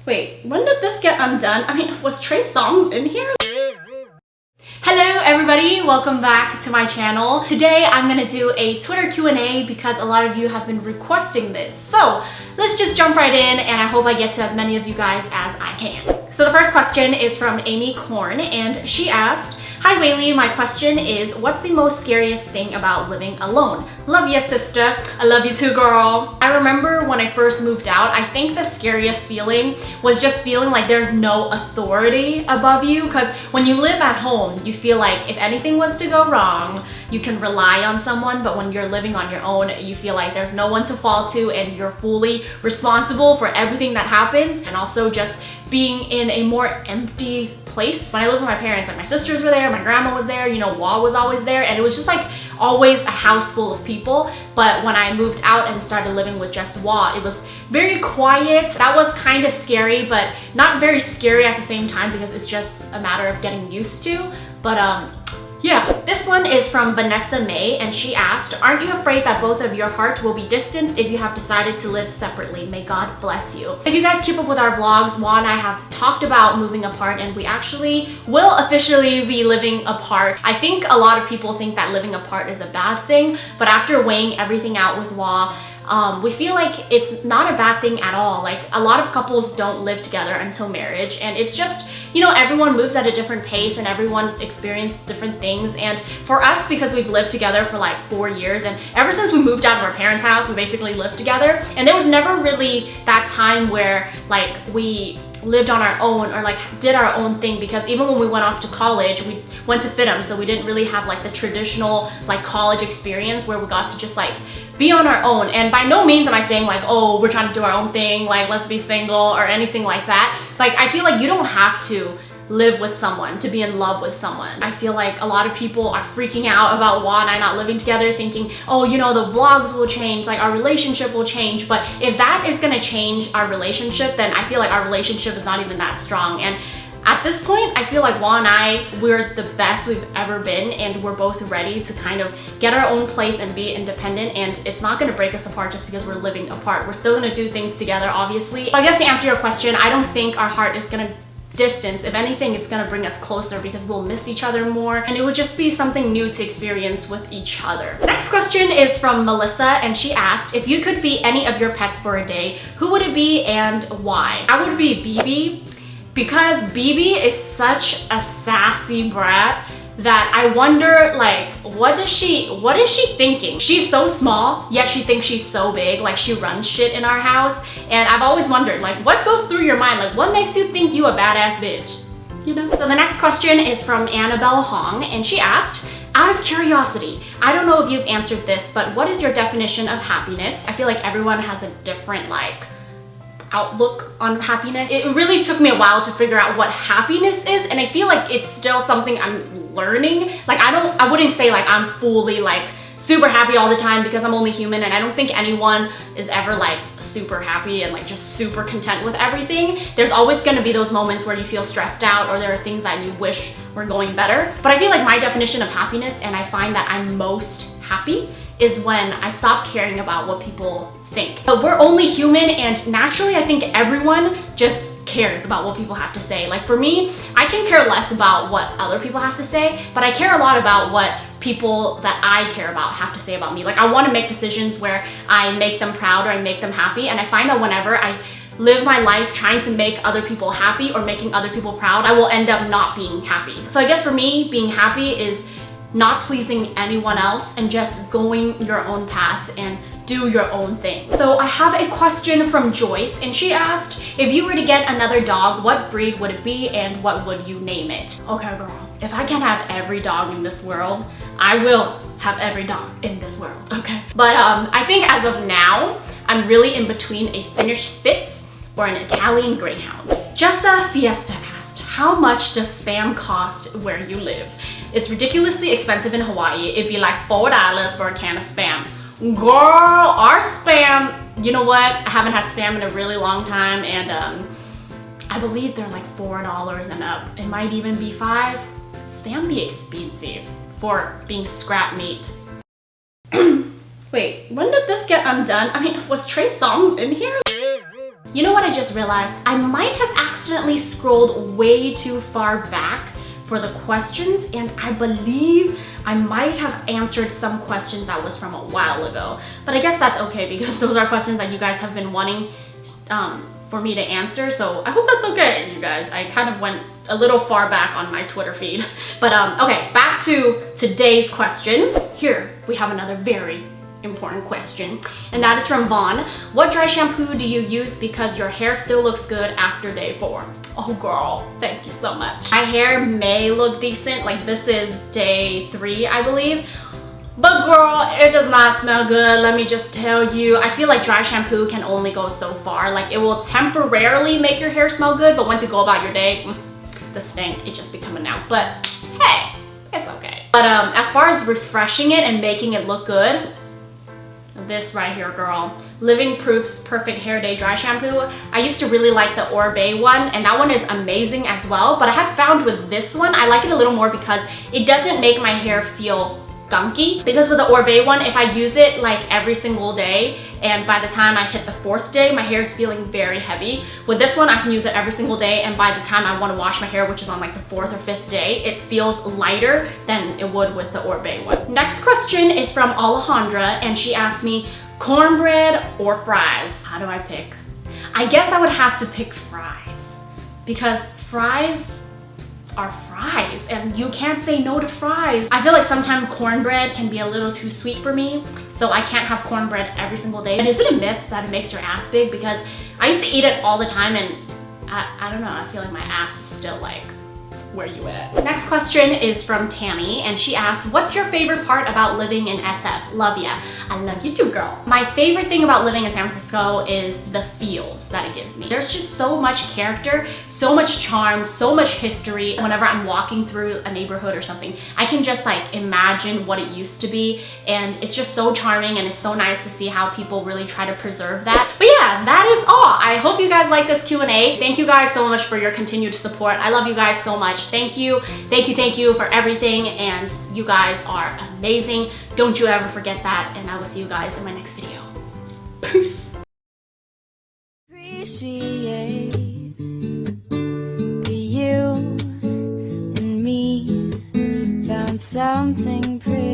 Wait, when did this get undone? I mean, was Trey Songz in here? Hello everybody, welcome back to my channel. Today I'm gonna do a Twitter Q&A because a lot of you have been requesting this. So let's just jump right in, and I hope I get to as many of you guys as I can. So the first question is from Amy Korn, and she asked, "Hi Weylie, my question is, what's the most scariest thing about living alone?" Love ya, sister. I love you too, girl. I remember when I first moved out, I think the scariest feeling was just feeling like there's no authority above you, because when you live at home, you feel like if anything was to go wrong, you can rely on someone, but when you're living on your own, you feel like there's no one to fall to and you're fully responsible for everything that happens. And also just being in a more empty place. When I lived with my parents, like my sisters were there, my grandma was there, you know, Wa was always there, and it was just like always a house full of people. But when I moved out and started living with just Wa, it was very quiet. That was kind of scary, but not very scary at the same time because it's just a matter of getting used to. But yeah, this one is from Vanessa May, and she asked, "Aren't you afraid that both of your hearts will be distanced if you have decided to live separately? May God bless you." If you guys keep up with our vlogs, Juan and I have talked about moving apart, and we actually will officially be living apart. I think a lot of people think that living apart is a bad thing, but after weighing everything out with Wa, we feel like it's not a bad thing at all. Like, a lot of couples don't live together until marriage, and it's just, you know, everyone moves at a different pace and everyone experiences different things. And for us, because we've lived together for like 4 years, and ever since we moved out of our parents' house, we basically lived together, and there was never really that time where like we lived on our own or like did our own thing, because even when we went off to college, we went to FITM, so we didn't really have like the traditional like college experience where we got to just like be on our own. And by no means am I saying like, oh, we're trying to do our own thing, like let's be single or anything like that. Like, I feel like you don't have to live with someone to be in love with someone. I feel like a lot of people are freaking out about Juan and I not living together, thinking, oh, you know, the vlogs will change, like our relationship will change. But if that is gonna change our relationship, then I feel like our relationship is not even that strong. And at this point, I feel like Juan and I, we're the best we've ever been, and we're both ready to kind of get our own place and be independent, and it's not gonna break us apart just because we're living apart. We're still gonna do things together, obviously. So I guess to answer your question, I don't think our heart is gonna distance. If anything, it's gonna bring us closer because we'll miss each other more, and it would just be something new to experience with each other. Next question is from Melissa, and she asked, "If you could be any of your pets for a day, who would it be and why?" I would be BB, because BB is such a sassy brat that I wonder, like, what is she thinking? She's so small, yet she thinks she's so big, like she runs shit in our house. And I've always wondered, like, what goes through your mind? Like, what makes you think you a badass bitch? You know? So the next question is from Annabelle Hong, and she asked, "Out of curiosity, I don't know if you've answered this, but what is your definition of happiness?" I feel like everyone has a different, like, outlook on happiness. It really took me a while to figure out what happiness is, and I feel like it's still something I'm learning. Like, I wouldn't say like I'm fully like super happy all the time, because I'm only human, and I don't think anyone is ever like super happy and like just super content with everything. There's always gonna be those moments where you feel stressed out, or there are things that you wish were going better. But I feel like my definition of happiness, and I find that I'm most happy, is when I stop caring about what people think. But we're only human, and naturally I think everyone just cares about what people have to say. Like, for me, I can care less about what other people have to say, but I care a lot about what people that I care about have to say about me. Like, I want to make decisions where I make them proud or I make them happy, and I find that whenever I live my life trying to make other people happy or making other people proud, I will end up not being happy. So I guess for me, being happy is not pleasing anyone else and just going your own path and do your own thing. So I have a question from Joyce, and she asked, "If you were to get another dog, what breed would it be and what would you name it?" Okay, girl, if I can have every dog in this world, I will have every dog in this world, okay? But I think as of now, I'm really in between a Finnish Spitz or an Italian Greyhound. Jessa Fiesta asked, "How much does Spam cost where you live?" It's ridiculously expensive in Hawaii. It'd be like $4 for a can of Spam. Girl, our Spam, you know what? I haven't had Spam in a really long time, and I believe they're like $4 and up. It might even be $5. Spam be expensive for being scrap meat. Wait, when did this get undone? I mean, was Trey Songz in here? You know what I just realized? I might have accidentally scrolled way too far back for the questions, and I believe I might have answered some questions that was from a while ago. But I guess that's okay because those are questions that you guys have been wanting for me to answer, so I hope that's okay, you guys. I kind of went a little far back on my Twitter feed. But okay, back to today's questions. Here we have another very important question, and that is from Vaughn. What dry shampoo do you use because your hair still looks good after day 4? Oh girl, thank you so much. My hair may look decent, like this is day 3, I believe. But girl, it does not smell good, let me just tell you. I feel like dry shampoo can only go so far. Like it will temporarily make your hair smell good, but once you go about your day, the stink, it just be coming out. But hey, it's okay. But as far as refreshing it and making it look good, this right here, girl. Living Proof's Perfect Hair Day Dry Shampoo. I used to really like the Oribe one, and that one is amazing as well. But I have found with this one, I like it a little more because it doesn't make my hair feel gunky. Because with the Oribe one, if I use it like every single day, and by the time I hit the 4th day, my hair is feeling very heavy. With this one, I can use it every single day, and by the time I want to wash my hair, which is on like the 4th or 5th day, it feels lighter than it would with the Oribe one. Next question is from Alejandra, and she asked me, cornbread or fries? How do I pick? I guess I would have to pick fries, because fries are fries and you can't say no to fries. I feel like sometimes cornbread can be a little too sweet for me, so I can't have cornbread every single day. And is it a myth that it makes your ass big? Because I used to eat it all the time, and I don't know, I feel like my ass is still like, where you at? Next question is from Tammy, and she asked, what's your favorite part about living in SF? Love ya. I love you too, girl. My favorite thing about living in San Francisco is the feels that it gives me. There's just so much character, so much charm, so much history. Whenever I'm walking through a neighborhood or something, I can just like imagine what it used to be, and it's just so charming, and it's so nice to see how people really try to preserve that. But yeah, that is all. I hope you guys like this Q&A. Thank you guys so much for your continued support. I love you guys so much. Thank you, thank you, thank you for everything, and you guys are amazing. Don't you ever forget that, and I will see you guys in my next video. Peace. Appreciate that you and me found something pretty.